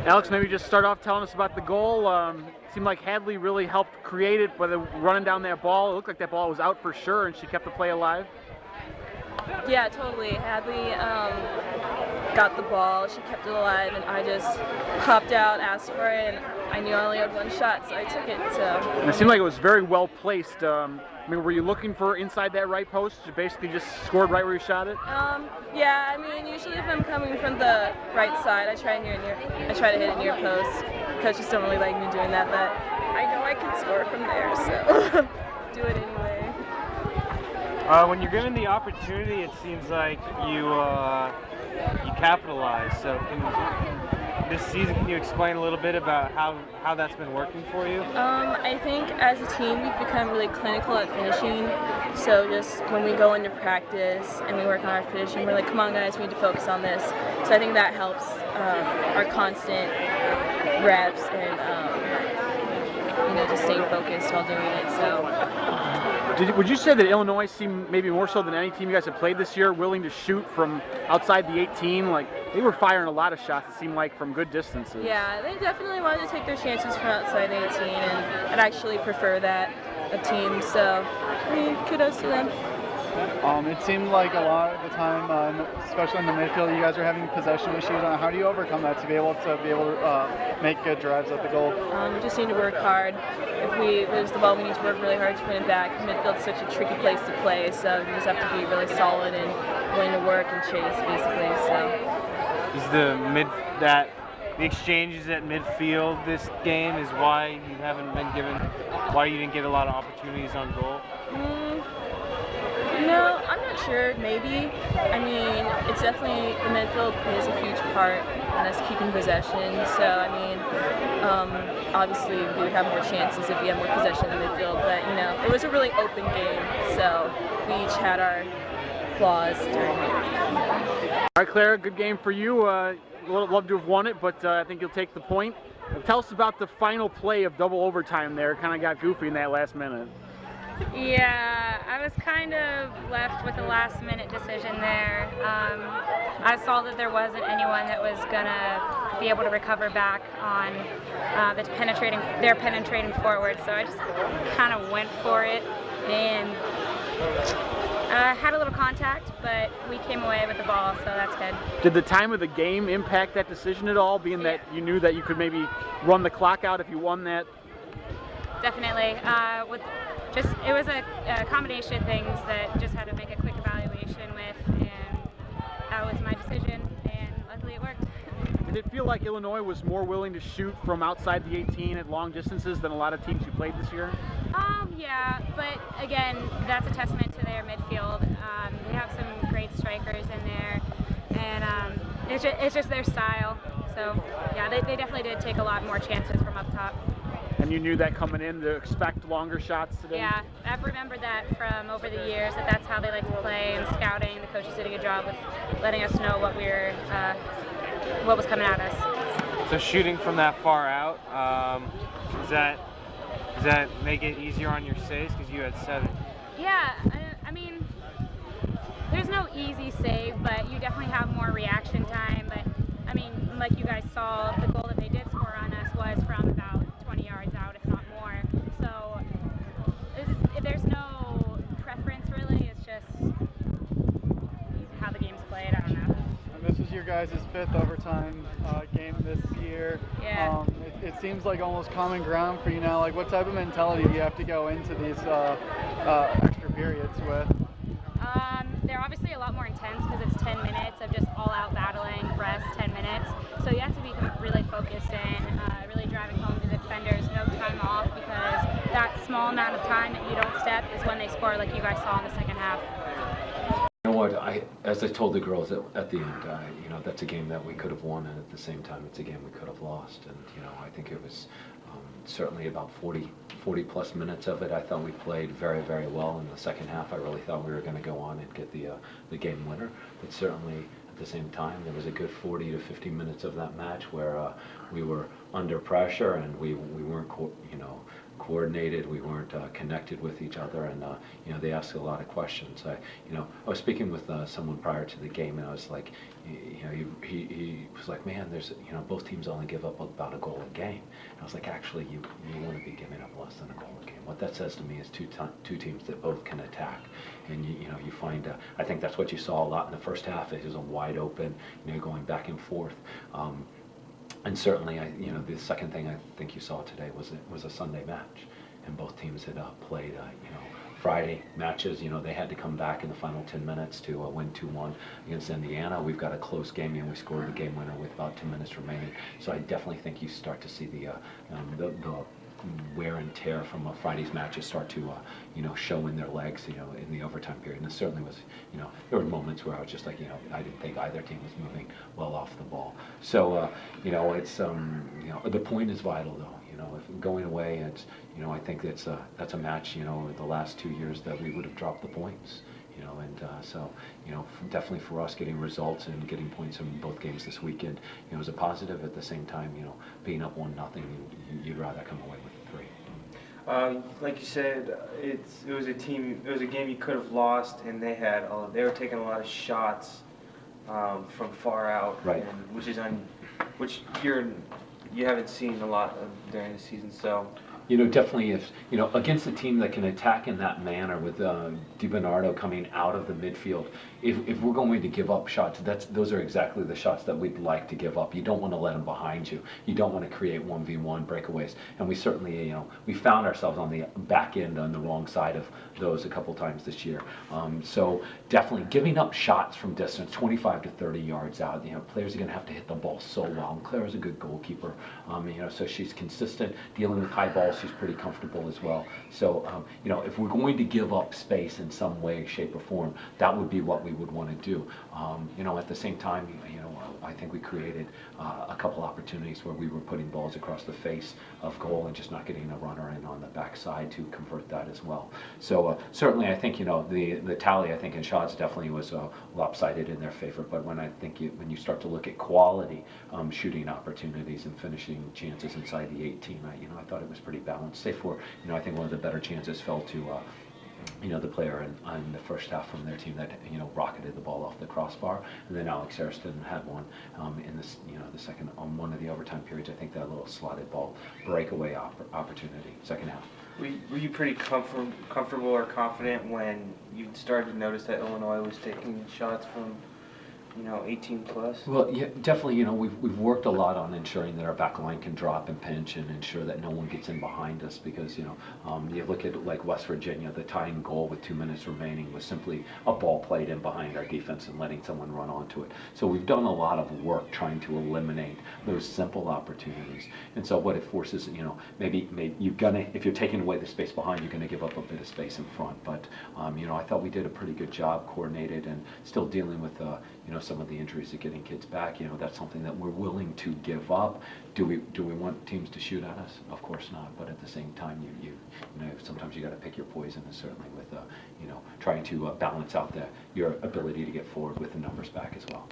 Alex, maybe just start off telling us about the goal. Seemed like Hadley really helped create it by running down that ball. It looked like that ball was out for sure, and she kept the play alive. Yeah, totally. Hadley got the ball, she kept it alive, and I just popped out, asked for it, and I knew I only had one shot, so I took it. And it seemed like it was very well placed. I mean, were you looking for inside that right post? You basically just scored right where you shot it? Yeah, I mean, usually if I'm coming from the right side, I try to hit it near post. Coaches don't really like me doing that, but I know I can score from there, so do it anyway. When you're given the opportunity, it seems like you capitalize. So this season, can you explain a little bit about how that's been working for you? I think as a team we've become really clinical at finishing. So just when we go into practice and we work on our finishing, we're like, come on guys, we need to focus on this. So I think that helps our constant reps and just staying focused while doing it. So. Would you say that Illinois seemed maybe more so than any team you guys have played this year, willing to shoot from outside the 18? Like they were firing a lot of shots, it seemed like, from good distances. Yeah, they definitely wanted to take their chances from outside the 18, and I'd actually prefer that of teams. So, I mean, kudos to them. It seemed like a lot of the time, especially in the midfield, you guys are having possession issues. How do you overcome that to be able to make good drives at the goal? We just need to work hard. If we lose the ball, we need to work really hard to win it back. Midfield's such a tricky place to play, so you just have to be really solid and willing to work and chase, basically. So. Is the exchanges at midfield this game is why you haven't been given, why you didn't get a lot of opportunities on goal? No, I'm not sure. Maybe. I mean, it's definitely the midfield plays a huge part in us keeping possession. So, I mean, obviously we would have more chances if we had more possession in the midfield. But it was a really open game, so we each had our flaws during it. All right, Clara, good game for you. Would love to have won it, but I think you'll take the point. Tell us about the final play of double overtime there. Kind of got goofy in that last minute. Yeah, I was kind of left with a last-minute decision there. I saw that there wasn't anyone that was gonna be able to recover back on their penetrating forward, so I just kind of went for it and had a little contact, but we came away with the ball, so that's good. Did the time of the game impact that decision at all, being that you knew that you could maybe run the clock out if you won that? Definitely. It was a combination of things that just had to make a quick evaluation with, and that was my decision, and luckily it worked. Did it feel like Illinois was more willing to shoot from outside the 18 at long distances than a lot of teams you played this year? Yeah, but again, that's a testament to their midfield. They have some great strikers in there, and it's just their style. So yeah, they definitely did take a lot more chances from up top. And you knew that coming in to expect longer shots today? Yeah, I've remembered that from over the years, that's how they like to play, and scouting. The coaches did a good job with letting us know what was coming at us. So shooting from that far out, does that make it easier on your saves because you had 7? Yeah, I mean, there's no easy save, but you definitely have more reaction time. But I mean, like you guys saw, the goal that they did score on us was from about 20 yards out, if not more. So there's no preference really. It's just how the game's played. I don't know. And this is your guys' 5th overtime game this year. Yeah. It seems like almost common ground for you now. Like, what type of mentality do you have to go into these extra periods with? They're obviously a lot more intense because it's 10 minutes of just all-out battling, press, 10 minutes. So you have to be really focused and really driving home to the defenders, no time off, because that small amount of time that you don't step is when they score, like you guys saw in the second half. You know what? As I told the girls at the end, that's a game that we could have won, and at the same time, it's a game we could have lost. And I think it was certainly about 40 plus minutes of it. I thought we played very, very well in the second half. I really thought we were going to go on and get the game winner. But certainly, at the same time, there was a good 40 to 50 minutes of that match where we were under pressure and we weren't coordinated, we weren't connected with each other, and they asked a lot of questions. I was speaking with someone prior to the game, and I was like, he was like, man, there's both teams only give up about a goal a game. And I was like, actually, you want to be giving up less than a goal a game. What that says to me is two teams that both can attack, and you find I think that's what you saw a lot in the first half. It was a wide open, going back and forth. And certainly, the second thing I think you saw today was a Sunday match, and both teams had played, Friday matches. They had to come back in the final 10 minutes to win 2-1 against Indiana. We've got a close game, and we scored the game winner with about 2 minutes remaining. So I definitely think you start to see the wear and tear from Friday's matches start to show in their legs, in the overtime period. And it certainly was, there were moments where I was just like, I didn't think either team was moving well off the ball. So it's the point is vital though. If going away, it's I think that's a match. The last 2 years that we would have dropped the points. So definitely for us, getting results and getting points in both games this weekend, is a positive. At the same time, being up 1-0, you'd rather come away with 3. Like you said, it was a game you could have lost, and they were taking a lot of shots from far out, right? And which you haven't seen a lot of during the season, so. Definitely if, against a team that can attack in that manner with DiBernardo coming out of the midfield, if we're going to give up shots, those are exactly the shots that we'd like to give up. You don't want to let them behind you. You don't want to create 1v1 breakaways. And we certainly, we found ourselves on the back end on the wrong side of those a couple times this year. So definitely giving up shots from distance, 25 to 30 yards out. Players are going to have to hit the ball so well. And Clara's a good goalkeeper. So she's consistent dealing with high balls. She's pretty comfortable as well. So, if we're going to give up space in some way, shape, or form, that would be what we would want to do. At the same time, I think we created a couple opportunities where we were putting balls across the face of goal and just not getting a runner in on the backside to convert that as well. So certainly, I think the tally I think in shots definitely was lopsided in their favor. But when when you start to look at quality shooting opportunities and finishing chances inside the 18, I thought it was pretty balanced. Save for I think one of the better chances fell to the player in the first half from their team that rocketed the ball off the crossbar, and then Alex Hairston had one in this the second on one of the overtime periods. I think that little slotted ball breakaway opportunity second half. Were you pretty comfortable or confident when you started to notice that Illinois was taking shots from 18 plus? Well, yeah, definitely. We've worked a lot on ensuring that our back line can drop and pinch and ensure that no one gets in behind us, because you look at like West Virginia, the tying goal with 2 minutes remaining was simply a ball played in behind our defense and letting someone run onto it. So we've done a lot of work trying to eliminate those simple opportunities. And so what it forces, maybe if you're taking away the space behind, you're going to give up a bit of space in front. But I thought we did a pretty good job, coordinated and still dealing with some of the injuries of getting kids back. That's something that we're willing to give up. Do we want teams to shoot at us? Of course not. But at the same time, sometimes you got to pick your poison, and certainly with trying to balance out your ability to get forward with the numbers back as well.